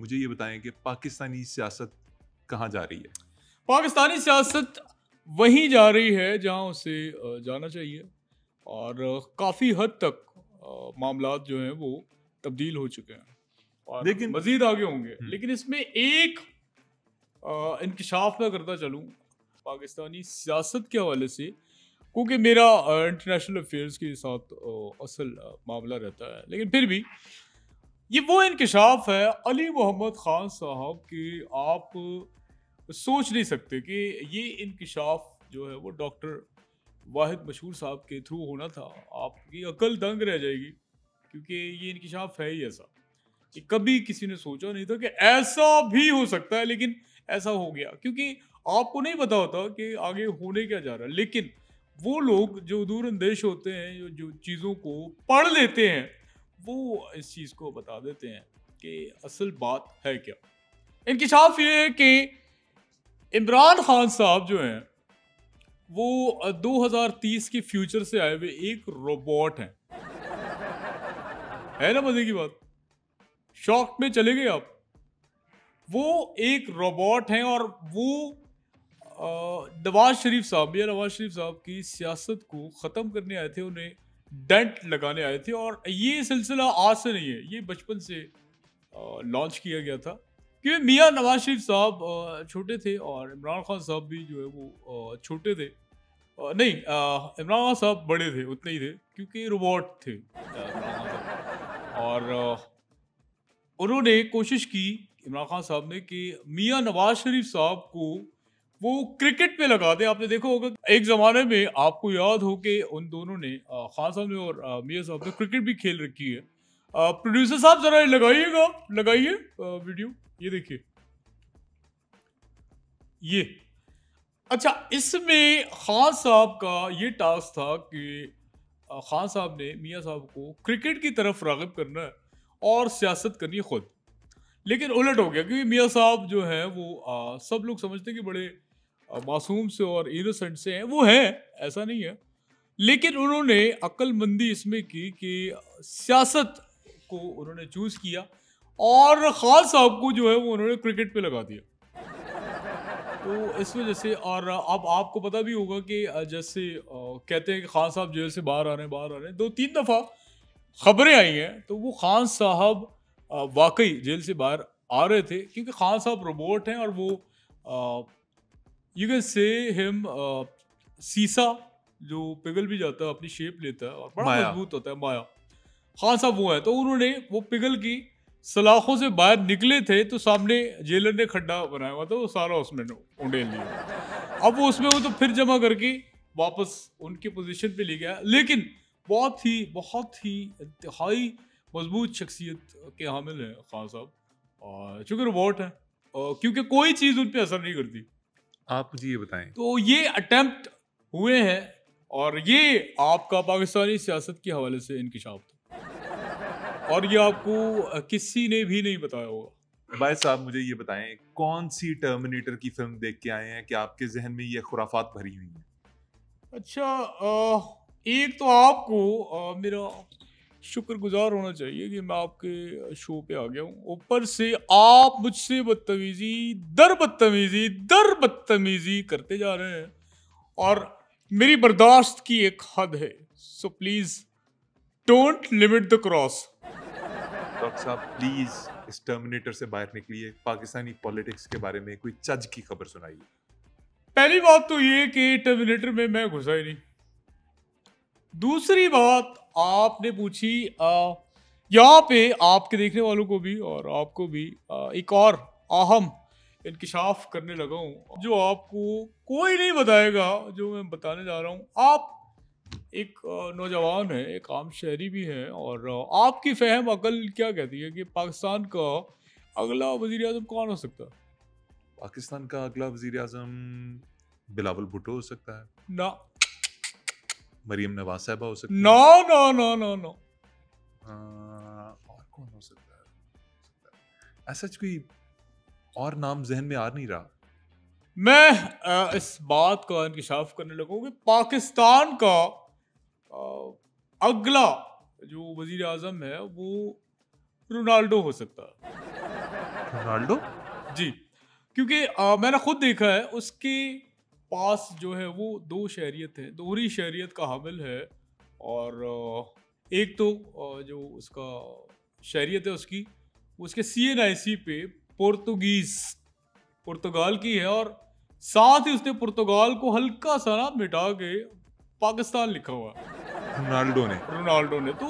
मुझे ये बताएं कि पाकिस्तानी सियासत कहाँ जा रही है? पाकिस्तानी सियासत वहीं जा रही है जहां उसे जाना चाहिए और काफ़ी हद तक मामलात जो हैं वो तब्दील हो चुके हैं और लेकिन मज़ीद आगे होंगे। लेकिन इसमें एक इंकशाफ मैं करता चलूँ पाकिस्तानी सियासत के हवाले से, क्योंकि मेरा इंटरनेशनल अफेयर्स के साथ असल मामला रहता है, लेकिन फिर भी ये वो इंकशाफ है अली मोहम्मद ख़ान साहब कि आप सोच नहीं सकते कि ये इंकशाफ जो है वो डॉक्टर वाहिद मशहूर साहब के थ्रू होना था। आपकी अकल दंग रह जाएगी, क्योंकि ये इंकशाफ है ही ऐसा कि कभी किसी ने सोचा नहीं था कि ऐसा भी हो सकता है, लेकिन ऐसा हो गया। क्योंकि आपको नहीं पता होता कि आगे होने क्या जा रहा है, लेकिन वो लोग जो दूर अंदेश होते हैं, जो चीज़ों को पढ़ लेते हैं, वो इस चीज़ को बता देते हैं कि असल बात है क्या। इंकशाफ ये है कि इमरान खान साहब जो हैं वो 2030 के फ्यूचर से आए हुए एक रोबोट हैं। है ना मजे की बात? शॉक में चले गए आप। वो एक रोबोट हैं और वो नवाज शरीफ साहब, मियां नवाज शरीफ साहब की सियासत को ख़त्म करने आए थे, उन्हें डेंट लगाने आए थे। और ये सिलसिला आज से नहीं है, ये बचपन से लॉन्च किया गया था। क्योंकि मियां नवाज शरीफ साहब छोटे थे और इमरान खान साहब भी जो है वो छोटे थे। नहीं, इमरान खान साहब बड़े थे, उतने ही थे, क्योंकि रोबोट थे इमरान खान साहब। और उन्होंने कोशिश की, इमरान खान साहब ने, कि मियां नवाज शरीफ साहब को वो क्रिकेट पे लगा दे। आपने देखा होगा एक ज़माने में, आपको याद हो कि उन दोनों ने, खान साहब ने और मियां साहब ने, क्रिकेट भी खेल रखी है। प्रोड्यूसर साहब ज़रा लगाइएगा, लगाइए वीडियो, ये देखिए ये। अच्छा, इसमें खान साहब का ये टास्क था कि खान साहब ने मियां साहब को क्रिकेट की तरफ राग़िब करना है और सियासत करनी है खुद। लेकिन उलट हो गया, क्योंकि मियां साहब जो है वो सब लोग समझते हैं कि बड़े मासूम से और इनोसेंट से हैं। वो हैं, ऐसा नहीं है, लेकिन उन्होंने अक्लमंदी इसमें की कि सियासत को उन्होंने चूज़ किया और खान साहब को जो है वो उन्होंने क्रिकेट पे लगा दिया। तो इस वजह से, और अब आपको पता भी होगा कि जैसे कहते हैं कि खान साहब जेल से बाहर आ रहे हैं, बाहर आ रहे हैं, 2-3 दफ़ा खबरें आई हैं। तो वो खान साहब वाकई जेल से बाहर आ रहे थे, क्योंकि खान साहब रोबोट हैं और वो यू कैन से हिम सीसा जो पिघल भी जाता है, अपनी शेप लेता है और बड़ा माया। मजबूत होता है, माया। खान साहब वो है। तो उन्होंने वो पिघल की सलाखों से बाहर निकले थे, तो सामने जेलर ने खड्डा बनाया हुआ था, वो सारा उसमें उंडेल लिया। अब वो उसमें वो तो फिर जमा करके वापस उनकी पोजीशन पे ले गया। लेकिन बहुत ही इंतहाई मजबूत शख्सियत के हामिल हैं खान साहब, और चूंकि रोबोट हैं, क्योंकि कोई चीज़ उन पर असर नहीं करती। आप मुझे ये बताएं। तो ये अटेम्प्ट हुए हैं और ये आपका पाकिस्तानी सियासत के हवाले से इंकशाफ था, और ये आपको किसी ने भी नहीं बताया होगा। भाई साहब, मुझे ये बताएं, कौन सी टर्मिनेटर की फिल्म देख के आए हैं कि आपके जहन में ये खुराफात भरी हुई हैं? अच्छा, एक तो आपको मेरा शुक्रगुजार होना चाहिए कि मैं आपके शो पे आ गया हूँ। ऊपर से आप मुझसे बदतमीजी करते जा रहे हैं, और मेरी बर्दाश्त की एक हद है। So please don't limit the cross. Doctor साहब, प्लीज इस टर्मिनेटर से बाहर निकलिए, पाकिस्तानी पॉलिटिक्स के बारे में कोई चज की खबर सुनाइए। पहली बात तो ये कि टर्मिनेटर में मैं घुसा ही नहीं। दूसरी बात आपने पूछी, यहाँ पे आपके देखने वालों को भी और आपको भी एक और अहम इंकशाफ करने लगा हूँ, जो आपको कोई नहीं बताएगा, जो मैं बताने जा रहा हूँ। आप एक नौजवान है, एक आम शहरी भी हैं, और आपकी फहम अकल क्या कहती है कि पाकिस्तान का अगला वजीर आजम कौन हो सकता है? पाकिस्तान का अगला वजीर आजम बिलावल भुट्टो हो सकता है, ना, मरियम नवाज साहबा हो सकती है, no no no no no. और कौन हो सकता है? ऐसा कोई और नाम जहन में आ नहीं रहा। मैं इस बात का इंकशाफ करने लगा हूँ कि पाकिस्तान का अगला जो वजीर आजम है वो रोनाल्डो हो सकता है। रोनाल्डो? जी, क्योंकि मैंने खुद देखा है उसके पास जो है वो 2 शहरियत है, दोहरी शहरियत का हामिल है और एक तो जो उसका शहरियत है उसकी, उसके सीएनआईसी पे पुर्तगीज़ पुर्तगाल की है और साथ ही उसने पुर्तगाल को हल्का-सा ना मिटा के पाकिस्तान लिखा हुआ है, रोनाल्डो ने। रोनाल्डो ने। तो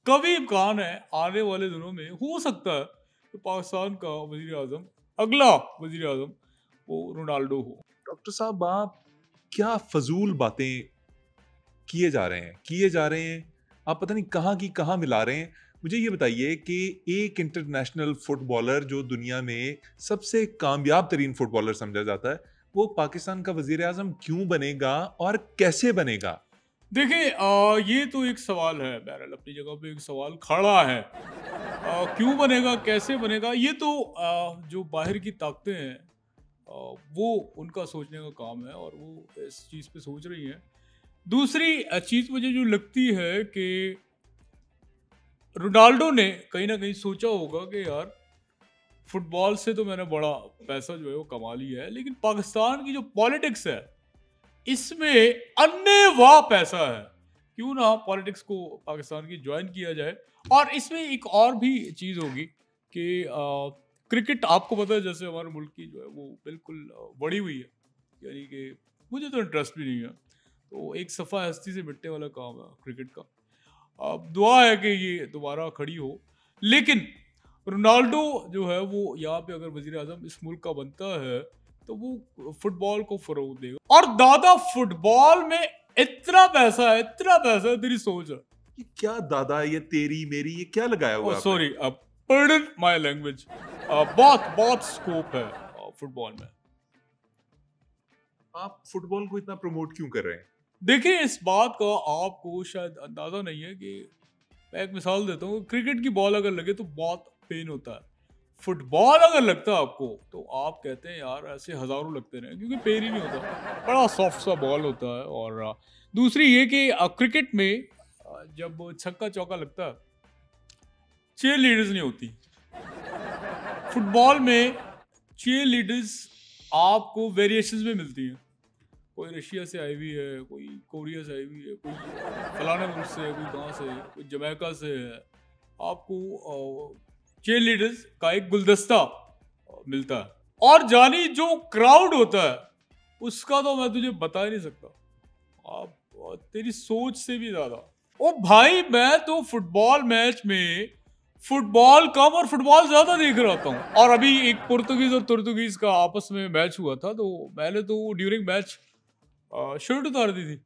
कभी इम्कान है आने वाले दिनों में हो सकता है कि पाकिस्तान का वज़ीर-ए-आज़म, अगला वज़ीर-ए-आज़म वो रोनाल्डो हो। डॉक्टर साहब, आप क्या फ़ज़ूल बातें किए जा रहे हैं। आप पता नहीं कहाँ की कहाँ मिला रहे हैं। मुझे ये बताइए कि एक इंटरनेशनल फुटबॉलर जो दुनिया में सबसे कामयाब तरीन फुटबॉलर समझा जाता है, वो पाकिस्तान का वज़ीर-ए-आज़म क्यों बनेगा और कैसे बनेगा? देखिए ये तो एक सवाल है, बहरहाल अपनी जगह पे एक सवाल खड़ा है। क्यों बनेगा, कैसे बनेगा, ये तो जो बाहर की ताकतें हैं वो उनका सोचने का काम है और वो इस चीज़ पे सोच रही हैं। दूसरी चीज़ मुझे जो लगती है कि रोनाल्डो ने कहीं न कहीं सोचा होगा कि यार फुटबॉल से तो मैंने बड़ा पैसा जो है वो कमा लिया है, लेकिन पाकिस्तान की जो पॉलिटिक्स है इसमें अन्नेवाह पैसा है। क्यों ना पॉलिटिक्स को पाकिस्तान की जॉइन किया जाए। और इसमें एक और भी चीज़ होगी कि क्रिकेट आपको पता है जैसे हमारे मुल्क की जो है वो बिल्कुल बढ़ी हुई है, यानी कि मुझे तो इंटरेस्ट भी नहीं है, तो एक सफ़ा हस्ती से मिटने वाला काम है क्रिकेट का। अब दुआ है कि ये दोबारा खड़ी हो, लेकिन रोनाल्डो जो है वो यहाँ पे अगर वज़ीर आज़म इस मुल्क का बनता है तो वो फुटबॉल को फ़रोग़ देगा। और दादा फुटबॉल में इतना पैसा है तेरी सोच है। ये क्या दादा, ये तेरी मेरी, ये क्या लगाया हुआ ओह है आपने? Sorry, pardon my language. बहुत स्कोप है फुटबॉल में। आप फुटबॉल को इतना प्रमोट क्यों कर रहे हैं? देखिए इस बात का आपको शायद अंदाज़ा नहीं है कि मैं एक मिसाल देता हूँ, क्रिकेट की बॉल अगर लगे तो बहुत पेन होता है। फुटबॉल अगर लगता है आपको तो आप कहते हैं यार ऐसे हज़ारों लगते रहे, क्योंकि पेन ही नहीं होता, बड़ा सॉफ्ट सा बॉल होता है। और दूसरी ये कि क्रिकेट में जब छक्का चौका लगता है चीयर लीडर्स नहीं होती। फुटबॉल में चीयर लीडर्स आपको वेरिएशंस में मिलती हैं। कोई रशिया से आई हुई है, कोई कोरिया से आई हुई है, कोई फलाने मुल्क से है, कोई कहाँ से है, कोई जमैका से है। आपको चीयर लीडर्स का एक गुलदस्ता मिलता है और जानी जो क्राउड होता है उसका तो मैं तुझे बता ही नहीं सकता। आप तेरी सोच से भी ज्यादा। ओ भाई मैं तो फुटबॉल मैच में फुटबॉल कम और फुटबॉल ज्यादा देख रहा था हूँ। और अभी एक पुर्तगीज और तुर्तगीज का आपस में मैच हुआ था, तो मैंने तो ड्यूरिंग मैच शर्ट उतार दी थी।